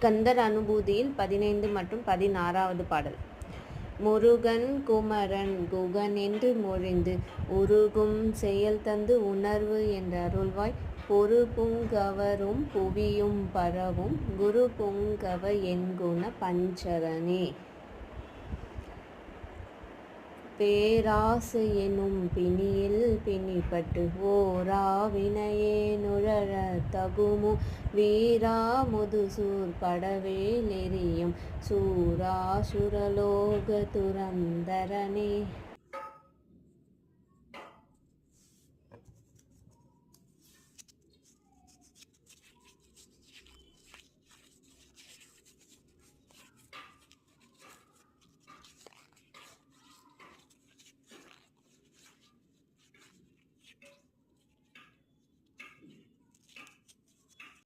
கந்தர் அனுபூதியில் 15 மற்றும் 16வது பாடல். முருகன் குமரன் குகனென்று மொழிந்து உருகும் செயல் தந்து உணர்வு என்றருள்வாய். பொருபுங்கவரும் புவியும் பரவும் குருபுங்கவ என்குண பஞ்சரனே. பேராசை எனும் பிணியில் பிணிப்பட்டு ஓரா வினையே நுழற தகுமோ வீரா முதுசூர் படவேல் எரியும் சூரா சுரலோக துரந்தரனே.